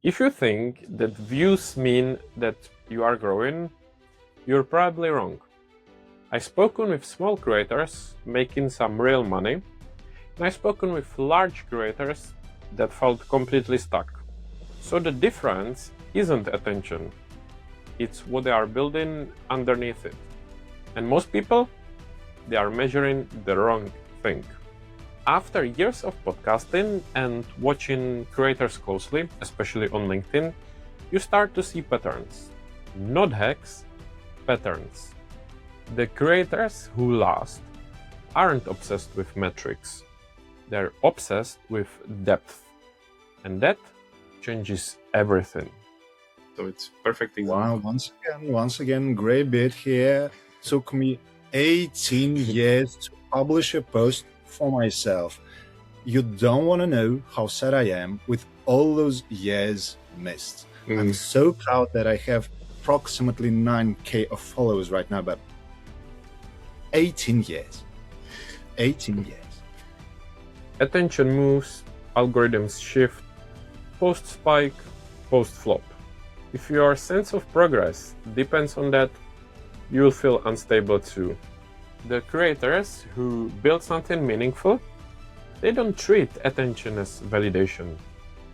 If you think that views mean that you are growing, you're probably wrong. I've spoken with small creators making some real money, and I've spoken with large creators that felt completely stuck. So the difference isn't attention, it's what they are building underneath it. And most people, they are measuring the wrong thing. After years of podcasting and watching creators closely, especially on LinkedIn, you start to see patterns. Not hacks, patterns. The creators who last aren't obsessed with metrics. They're obsessed with depth. And that changes everything. So it's perfect example. Wow, once again, great bit here. Took me 18 years to publish a post for myself. You don't want to know how sad I am with all those years missed. I'm so proud that I have approximately 9K of followers right now, but 18 years. 18 years. Attention moves, algorithms shift, post spike, post flop. If your sense of progress depends on that, you'll feel unstable too. The creators who build something meaningful, they don't treat attention as validation.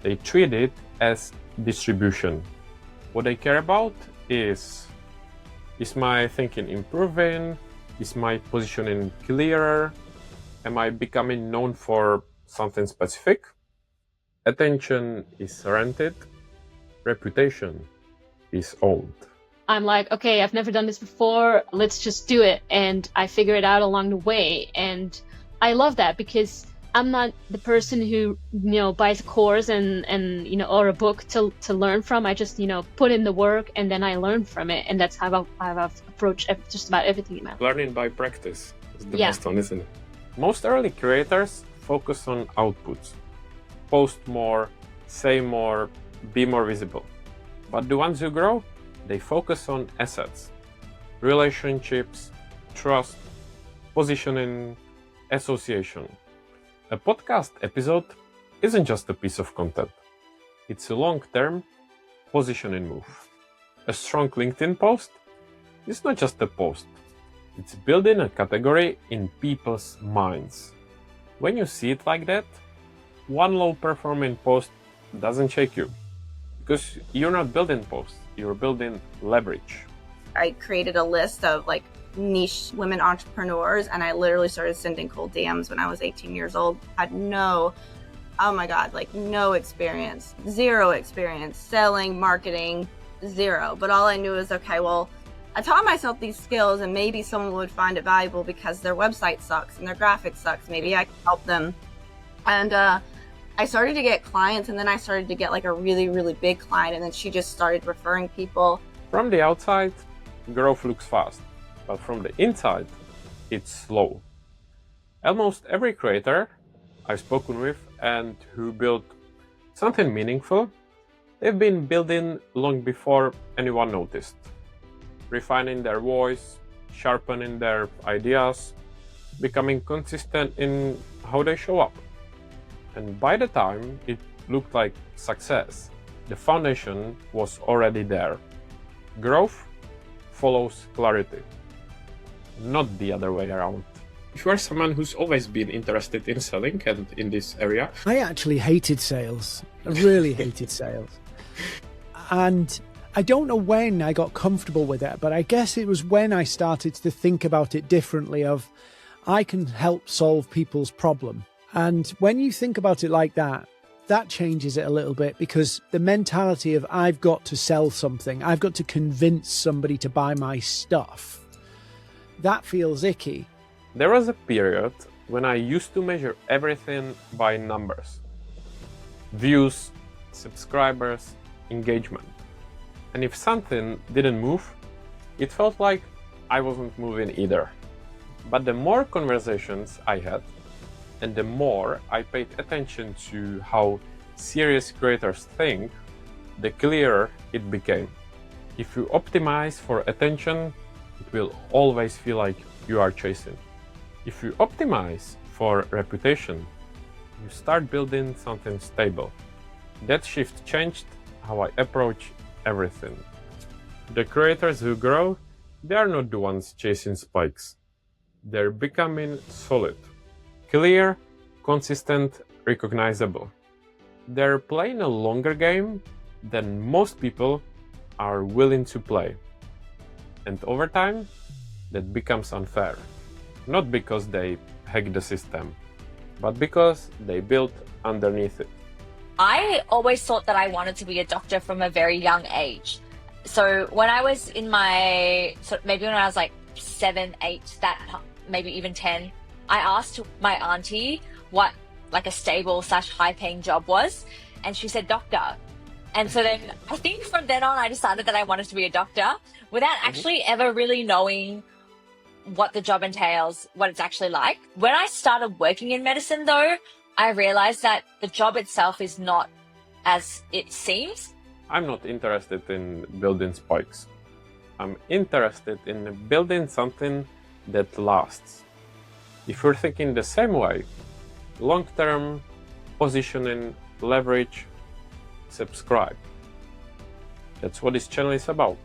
They treat it as distribution. What they care about is my thinking improving? Is my positioning clearer? Am I becoming known for something specific? Attention is rented. Reputation is owned. I'm like, okay, I've never done this before. Let's just do it. And I figure it out along the way. And I love that because I'm not the person who, buys a course and or a book to learn from. I just, put in the work and then I learn from it. And that's how I've approached just about everything in my life. Learning by practice is the best one, isn't it? Most early creators focus on outputs. Post more, say more, be more visible. But the ones who grow, they focus on assets, relationships, trust, positioning, association. A podcast episode isn't just a piece of content. It's a long-term positioning move. A strong LinkedIn post is not just a post. It's building a category in people's minds. When you see it like that, one low-performing post doesn't shake you. Because you're not building posts, you're building leverage. I created a list of niche women entrepreneurs and I literally started sending cold DMs when I was 18 years old. I had no experience, zero experience, selling, marketing, zero. But all I knew was, okay, well, I taught myself these skills and maybe someone would find it valuable because their website sucks and their graphics sucks. Maybe I can help them. And, I started to get clients and then I started to get a really, really big client and then she just started referring people. From the outside, growth looks fast, but from the inside, it's slow. Almost every creator I've spoken with and who built something meaningful, they've been building long before anyone noticed. Refining their voice, sharpening their ideas, becoming consistent in how they show up. And by the time it looked like success, the foundation was already there. Growth follows clarity, not the other way around. If you are someone who's always been interested in selling and in this area... I actually hated sales. I really hated sales. And I don't know when I got comfortable with it, but I guess it was when I started to think about it differently of, I can help solve people's problem. And when you think about it like that, that changes it a little bit because the mentality of I've got to sell something, I've got to convince somebody to buy my stuff, that feels icky. There was a period when I used to measure everything by numbers. Views, subscribers, engagement. And if something didn't move, it felt like I wasn't moving either. But the more conversations I had, and the more I paid attention to how serious creators think, the clearer it became. If you optimize for attention, it will always feel like you are chasing. If you optimize for reputation, you start building something stable. That shift changed how I approach everything. The creators who grow, they are not the ones chasing spikes. They're becoming solid, clear, consistent, recognizable. They're playing a longer game than most people are willing to play. And over time, that becomes unfair. Not because they hack the system, but because they built underneath it. I always thought that I wanted to be a doctor from a very young age. So when I was in maybe when I was like 7, 8, maybe even 10, I asked my auntie what like a stable / high paying job was, and she said doctor. And so then I think from then on I decided that I wanted to be a doctor without actually ever really knowing what the job entails, what it's actually like. When I started working in medicine though, I realized that the job itself is not as it seems. I'm not interested in building spikes. I'm interested in building something that lasts. If you're thinking the same way, long-term, positioning, leverage, subscribe. That's what this channel is about.